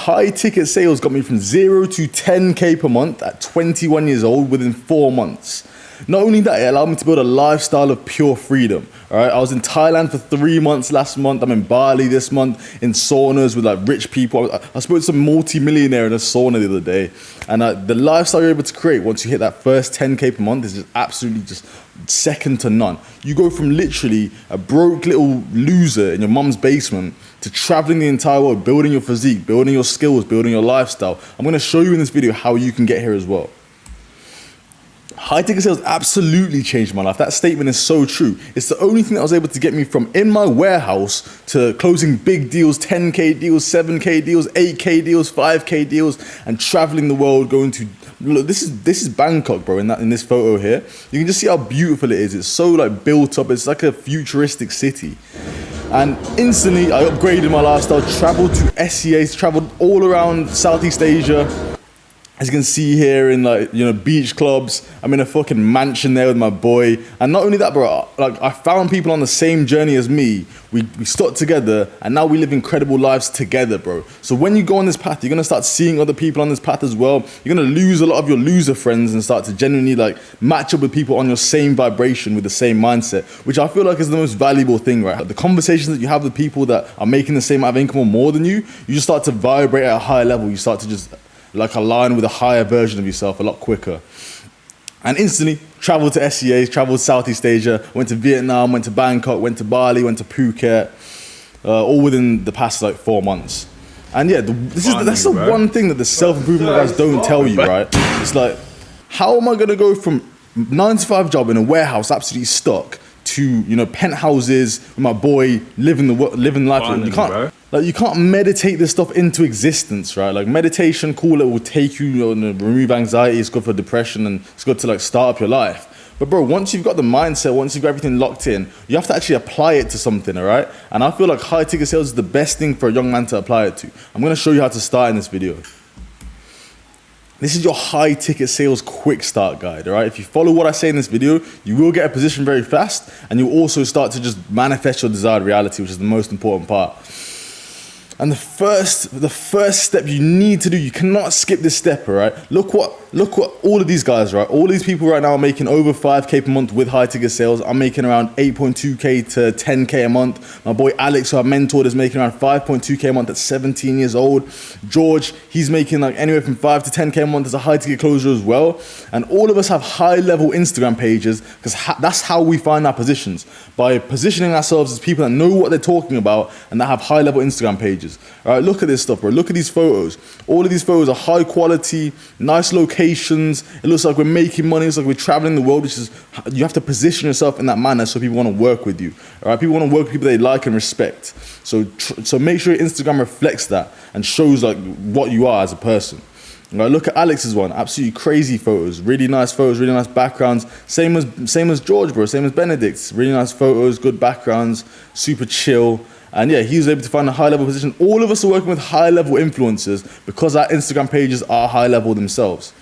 high ticket sales got me from 0 to 10K per month at 21 years old within 4 months. Not only that, it allowed me to build a lifestyle of pure freedom. All right, I was in Thailand for 3 months last month. I'm in Bali this month in saunas with like rich people. I spoke to some multi-millionaire in a sauna the other day, and the lifestyle you're able to create once you hit that first 10K per month is just absolutely just second to none. You go from literally a broke little loser in your mum's basement to traveling the entire world, building your physique, building your skills, building your lifestyle. I'm going to show you in this video how you can get here as well. High ticket sales absolutely changed my life. That statement is so true. It's the only thing that was able to get me from in my warehouse to closing big deals, 10K deals, 7K deals, 8K deals, 5K deals, and traveling the world, going to, look, this is Bangkok, bro, in this photo here. You can just see how beautiful it is. It's so like built up. It's like a futuristic city. And instantly I upgraded my lifestyle, traveled to SEAs, traveled all around Southeast Asia. As you can see here in like, you know, beach clubs. I'm in a fucking mansion there with my boy. And not only that, bro, like I found people on the same journey as me. We stuck together and now we live incredible lives together, bro. So when you go on this path, you're gonna start seeing other people on this path as well. You're gonna lose a lot of your loser friends and start to genuinely like match up with people on your same vibration with the same mindset, which I feel like is the most valuable thing, right? The conversations that you have with people that are making the same amount of income or more than you just start to vibrate at a higher level. You start to just like align with a higher version of yourself a lot quicker. And instantly traveled to SEAs, traveled Southeast Asia, went to Vietnam, went to Bangkok, went to Bali, went to Phuket, all within the past like 4 months. And yeah, that's the one thing that the self-improvement guys don't tell you, right? It's like, how am I gonna go from 9 to 5 job in a warehouse, absolutely stuck, to, you know, penthouses with my boy, living life. You can't meditate this stuff into existence, right? Like meditation, cool, it will take you, remove anxiety, it's good for depression, and it's good to like start up your life. But bro, once you've got the mindset, once you've got everything locked in, you have to actually apply it to something, all right? And I feel like high ticket sales is the best thing for a young man to apply it to. I'm gonna show you how to start in this video. This is your high ticket sales quick start guide, all right? If you follow what I say in this video, you will get a position very fast, and you'll also start to just manifest your desired reality, which is the most important part. And the first step you need to do, you cannot skip this step, all right? Look what all of these guys, right? All these people right now are making over 5K per month with high ticket sales. I'm making around 8.2K to 10K a month. My boy Alex, who I mentored, is making around 5.2K a month at 17 years old. George, he's making like anywhere from 5 to 10K a month as a high ticket closer as well. And all of us have high level Instagram pages because that's how we find our positions, by positioning ourselves as people that know what they're talking about and that have high level Instagram pages. All right, look at this stuff, bro. Look at these photos. All of these photos are high quality, nice locations. It looks like we're making money. It's like we're traveling the world, which is, you have to position yourself in that manner so people want to work with you. All right, people want to work with people they like and respect. So make sure your Instagram reflects that and shows like what you are as a person. All right, look at Alex's one. Absolutely crazy photos. Really nice photos, really nice backgrounds. Same as George, bro. Same as Benedict's. Really nice photos, good backgrounds, super chill. And yeah, he was able to find a high level position. All of us are working with high level influencers because our Instagram pages are high level themselves.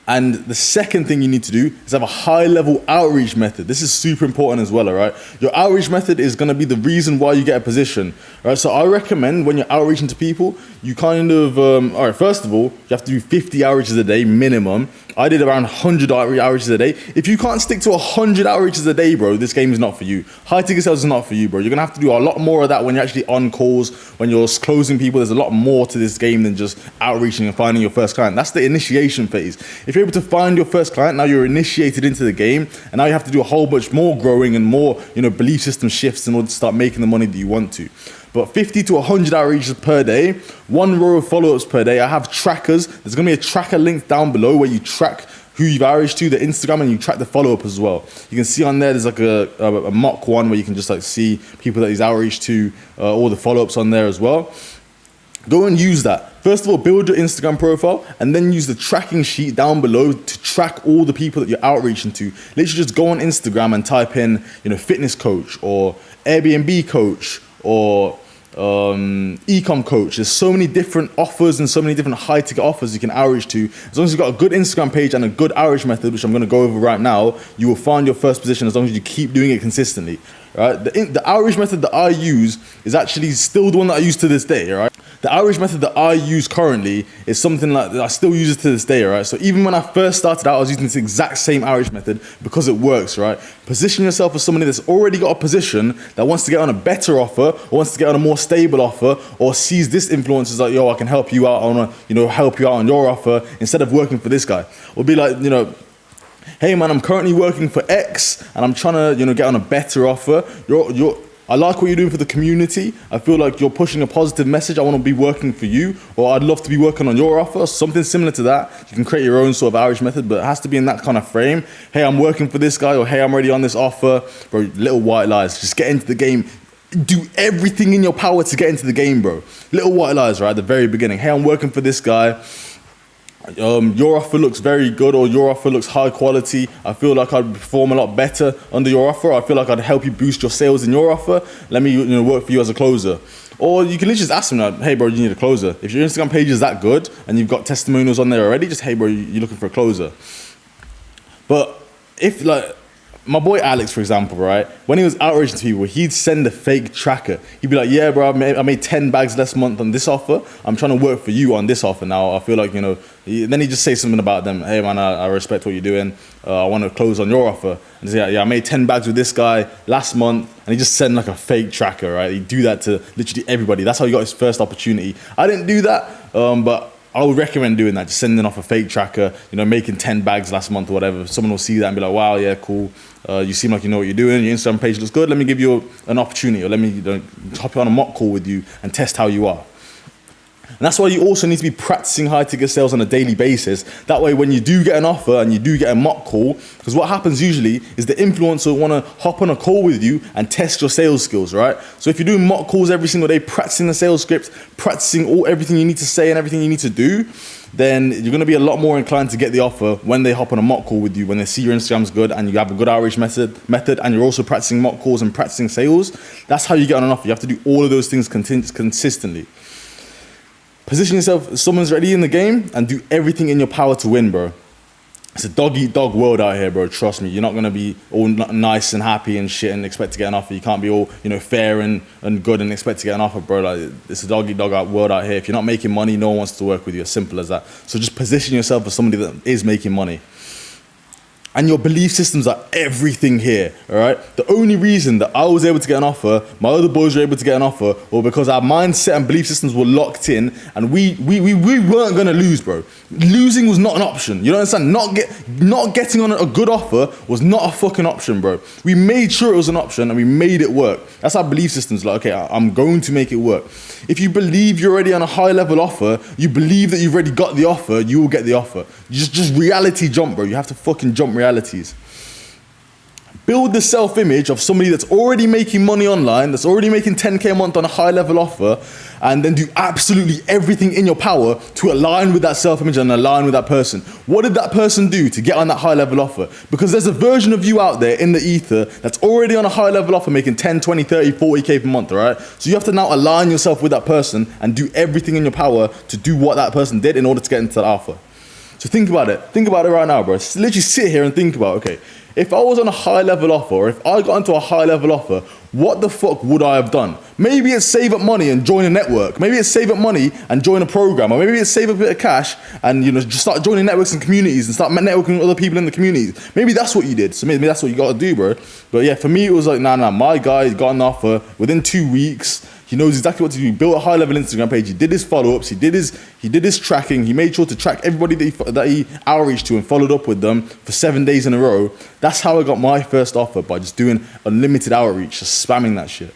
And the second thing you need to do is have a high level outreach method. This is super important as well, all right? Your outreach method is gonna be the reason why you get a position, all right? So I recommend when you're outreaching to people, you kind of, all right, first of all, you have to do 50 outreaches a day minimum. I did around 100 outreaches a day. If you can't stick to 100 outreaches a day, bro, this game is not for you. High ticket sales is not for you, bro. You're gonna have to do a lot more of that when you're actually on calls, when you're closing people. There's a lot more to this game than just outreaching and finding your first client. That's the initiation phase. If you're able to find your first client, now you're initiated into the game, and now you have to do a whole bunch more growing and more, belief system shifts in order to start making the money that you want to. But 50 to 100 outreaches per day, 1 row of follow-ups per day. I have trackers. There's gonna be a tracker link down below where you track who you've outreached to, the Instagram, and you track the follow-up as well. You can see on there's like a mock one where you can just like see people that he's outreached to, all the follow-ups on there as well. Go and use that. First of all, build your Instagram profile and then use the tracking sheet down below to track all the people that you're outreaching to. Literally just go on Instagram and type in, fitness coach or Airbnb coach or e-com coach. There's so many different offers and so many different high ticket offers you can outreach to. As long as you've got a good Instagram page and a good outreach method, which I'm going to go over right now, you will find your first position as long as you keep doing it consistently. Right? The outreach method that I use is actually still the one that I use to this day. Right? the outreach method that I use currently is something like that I still use it to this day, right? So even when I first started out, I was using this exact same outreach method because it works, right? Position yourself as somebody that's already got a position that wants to get on a better offer, or wants to get on a more stable offer, or sees this influencer as like, yo, I can help you out on help you out on your offer instead of working for this guy. Or be like, hey man, I'm currently working for X and I'm trying to, get on a better offer. I like what you're doing for the community. I feel like you're pushing a positive message. I want to be working for you, or I'd love to be working on your offer. Something similar to that. You can create your own sort of outreach method, but it has to be in that kind of frame. Hey, I'm working for this guy, or hey, I'm already on this offer. Bro, little white lies. Just get into the game. Do everything in your power to get into the game, bro. Little white lies, right? At the very beginning. Hey, I'm working for this guy. Your offer looks very good, or your offer looks high quality. I feel like I'd perform a lot better under your offer. I feel like I'd help you boost your sales in your offer. Let me work for you as a closer. Or you can literally just ask them, like, hey bro, you need a closer. If your Instagram page is that good and you've got testimonials on there already, just hey bro, you're looking for a closer. But if my boy Alex, for example, right? When he was outreaching to people, he'd send a fake tracker. He'd be like, yeah, bro, I made 10 bags last month on this offer. I'm trying to work for you on this offer now. I feel like, then he'd just say something about them. Hey, man, I respect what you're doing. I want to close on your offer. And say, yeah, I made 10 bags with this guy last month. And he just send like a fake tracker, right? He'd do that to literally everybody. That's how he got his first opportunity. I didn't do that, but I would recommend doing that, just sending off a fake tracker, making 10 bags last month or whatever. Someone will see that and be like, wow, yeah, cool. You seem like you know what you're doing. Your Instagram page looks good. Let me give you an opportunity, or let me hop on a mock call with you and test how you are. And that's why you also need to be practicing high ticket sales on a daily basis. That way, when you do get an offer and you do get a mock call, because what happens usually is the influencer will want to hop on a call with you and test your sales skills, right? So if you're doing mock calls every single day, practicing the sales script, practicing everything you need to say and everything you need to do, then you're going to be a lot more inclined to get the offer when they hop on a mock call with you, when they see your Instagram's good and you have a good outreach method, and you're also practicing mock calls and practicing sales. That's how you get on an offer. You have to do all of those things consistently. Position yourself as someone's ready in the game and do everything in your power to win, bro. It's a dog-eat-dog world out here, bro. Trust me. You're not going to be all nice and happy and shit and expect to get an offer. You can't be all, fair and good and expect to get an offer, bro. Like, it's a dog-eat-dog world out here. If you're not making money, no one wants to work with you. As simple as that. So just position yourself as somebody that is making money. And your belief systems are everything here, all right? The only reason that I was able to get an offer, my other boys were able to get an offer, was because our mindset and belief systems were locked in, and we weren't gonna lose, bro. Losing was not an option. You don't understand? Not getting on a good offer was not a fucking option, bro. We made sure it was an option, and we made it work. That's our belief systems. Like, okay, I'm going to make it work. If you believe you're already on a high level offer, you believe that you've already got the offer, you will get the offer. Just reality jump, bro. You have to fucking jump realities. Build the self-image of somebody that's already making money online, that's already making 10K a month on a high level offer, and then do absolutely everything in your power to align with that self-image and align with that person. What did that person do to get on that high level offer? Because there's a version of you out there in the ether that's already on a high level offer making 10, 20, 30, 40K per month, all right? So you have to now align yourself with that person and do everything in your power to do what that person did in order to get into that offer. So think about it. Think about it right now, bro. Literally sit here and think about, okay, if I was on a high level offer, or if I got into a high level offer, what the fuck would I have done? Maybe it's save up money and join a network. Maybe it's save up money and join a program. Or maybe it's save up a bit of cash and just start joining networks and communities and start networking with other people in the communities. Maybe that's what you did. So maybe that's what you got to do, bro. But yeah, for me, it was like, nah, my guy got an offer within 2 weeks. He knows exactly what to do. He built a high level Instagram page. He did his follow-ups. He did his tracking. He made sure to track everybody that he outreached to and followed up with them for 7 days in a row. That's how I got my first offer, by just doing unlimited outreach, just spamming that shit.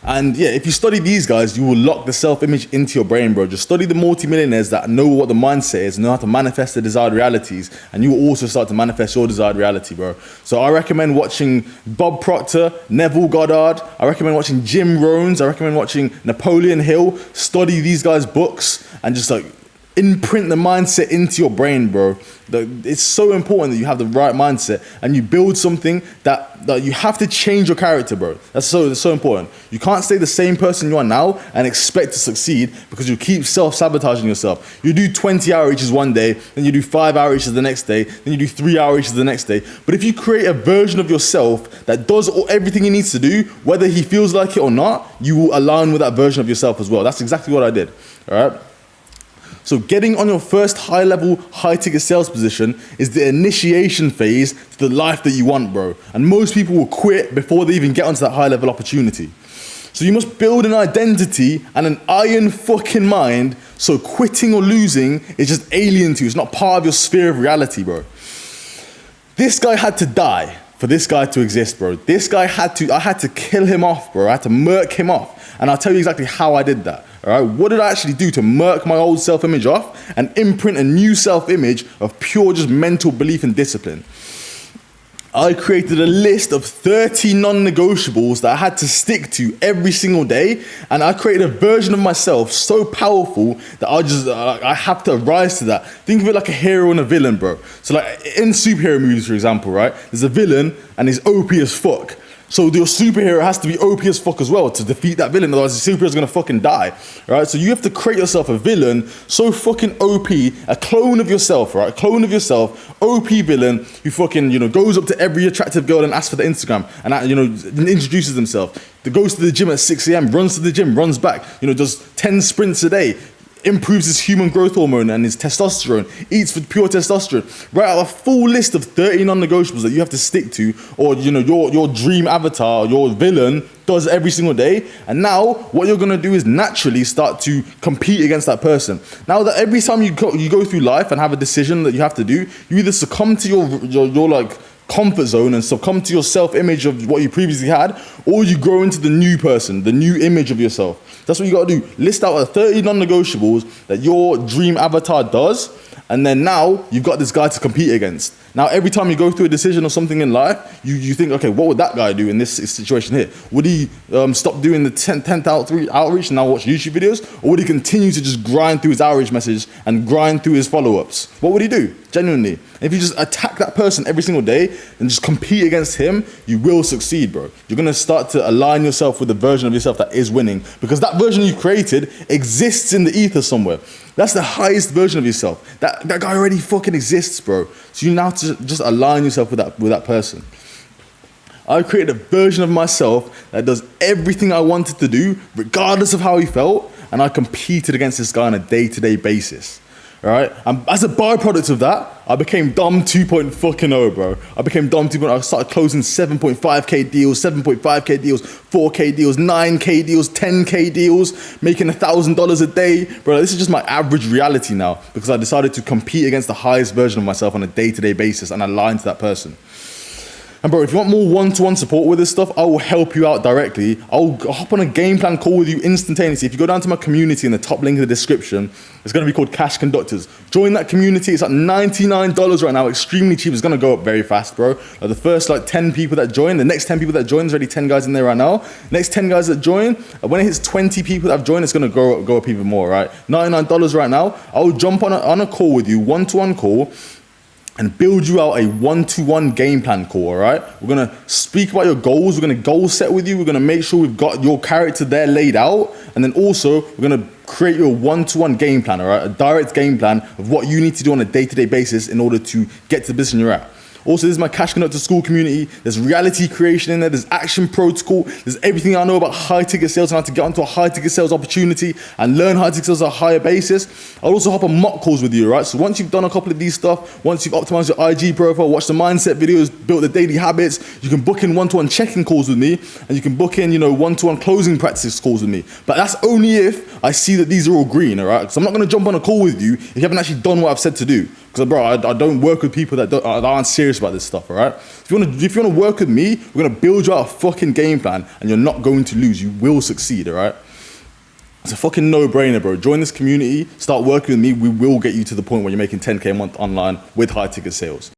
And yeah, if you study these guys, you will lock the self-image into your brain, bro. Just study the multimillionaires that know what the mindset is, know how to manifest the desired realities, and you will also start to manifest your desired reality, bro. So I recommend watching Bob Proctor, Neville Goddard. I recommend watching Jim Rohn. I recommend watching Napoleon Hill. Study these guys' books and just imprint the mindset into your brain, bro. It's so important that you have the right mindset and you build something that you have to change your character, bro. That's so important. You can't stay the same person you are now and expect to succeed, because you keep self-sabotaging yourself. You do 20 outreaches one day, then you do 5 outreaches the next day, then you do 3 outreaches the next day. But if you create a version of yourself that does everything he needs to do, whether he feels like it or not, you will align with that version of yourself as well. That's exactly what I did, all right? So getting on your first high-level, high-ticket sales position is the initiation phase to the life that you want, bro. And most people will quit before they even get onto that high-level opportunity. So you must build an identity and an iron fucking mind, so quitting or losing is just alien to you. It's not part of your sphere of reality, bro. This guy had to die for this guy to exist, bro. I had to kill him off, bro. I had to murk him off. And I'll tell you exactly how I did that. All right, what did I actually do to murk my old self-image off and imprint a new self-image of pure just mental belief and discipline? I created a list of 30 non-negotiables that I had to stick to every single day, and I created a version of myself so powerful that I have to rise to that. Think of it like a hero and a villain, bro. So like in superhero movies, for example, right? There's a villain and he's OP as fuck. So your superhero has to be OP as fuck as well to defeat that villain, otherwise the superhero's gonna fucking die, right? So you have to create yourself a villain so fucking OP, a clone of yourself, right? A clone of yourself, OP villain who fucking, goes up to every attractive girl and asks for the Instagram and, introduces himself. That goes to the gym at 6 a.m., runs to the gym, runs back, does 10 sprints a day, improves his human growth hormone and his testosterone, eats for pure testosterone. Write out a full list of 30 non-negotiables that you have to stick to, or your dream avatar, your villain does every single day. And now what you're gonna do is naturally start to compete against that person. Now that every time you go through life and have a decision that you have to do, you either succumb to your like comfort zone and succumb to your self-image of what you previously had, or you grow into the new person, the new image of yourself. That's what you gotta do. List out 30 non-negotiables that your dream avatar does, and then now you've got this guy to compete against. Now every time you go through a decision or something in life, you think, okay, what would that guy do in this situation here? Would he stop doing the 10th outreach and now watch YouTube videos? Or would he continue to just grind through his outreach message and grind through his follow-ups? What would he do? Genuinely. If you just attack that person every single day and just compete against him, you will succeed, bro. You're gonna start to align yourself with the version of yourself that is winning, because that version you created exists in the ether somewhere. That's the highest version of yourself. That guy already fucking exists, bro. So you now to just align yourself with that person. I created a version of myself that does everything I wanted to do, regardless of how he felt, and I competed against this guy on a day-to-day basis. All right, and as a byproduct of that, I became Dom 2.0, bro. I became Dom 2.0. I started closing 7.5K deals, 7.5K deals, 4K deals, 9K deals, 10K deals, making $1,000 a day, bro. This is just my average reality now, because I decided to compete against the highest version of myself on a day-to-day basis and align to that person. And bro, if you want more one-to-one support with this stuff, I will help you out directly. I'll hop on a game plan call with you instantaneously. If you go down to my community in the top link in the description, it's going to be called Cash Conductors. Join that community. It's at $99 right now, extremely cheap. It's going to go up very fast, bro. The first 10 people that join, the next 10 people that join, there's already 10 guys in there right now. Next 10 guys that join, when it hits 20 people that have joined, it's going to go up even more, right? $99 right now. I will jump on a call with you, one-to-one call, and build you out a one-to-one game plan call, all right? We're gonna speak about your goals. We're gonna goal set with you. We're gonna make sure we've got your character there laid out. And then also, we're gonna create your one-to-one game plan, all right? A direct game plan of what you need to do on a day-to-day basis in order to get to the position you're at. Also, this is my Cash Conductor School community. There's reality creation in there. There's action protocol. There's everything I know about high-ticket sales and how to get onto a high-ticket sales opportunity and learn high-ticket sales on a higher basis. I'll also hop on mock calls with you, right? So once you've done a couple of these stuff, once you've optimized your IG profile, watched the mindset videos, built the daily habits, you can book in one-to-one check-in calls with me, and you can book in, one-to-one closing practice calls with me. But that's only if I see that these are all green, all right? Because I'm not going to jump on a call with you if you haven't actually done what I've said to do. Because, bro, I don't work with people that aren't serious about this stuff, all right? If you want to work with me, we're going to build you out a fucking game plan, and you're not going to lose. You will succeed, all right? It's a fucking no-brainer, bro. Join this community, start working with me. We will get you to the point where you're making 10K a month online with high-ticket sales.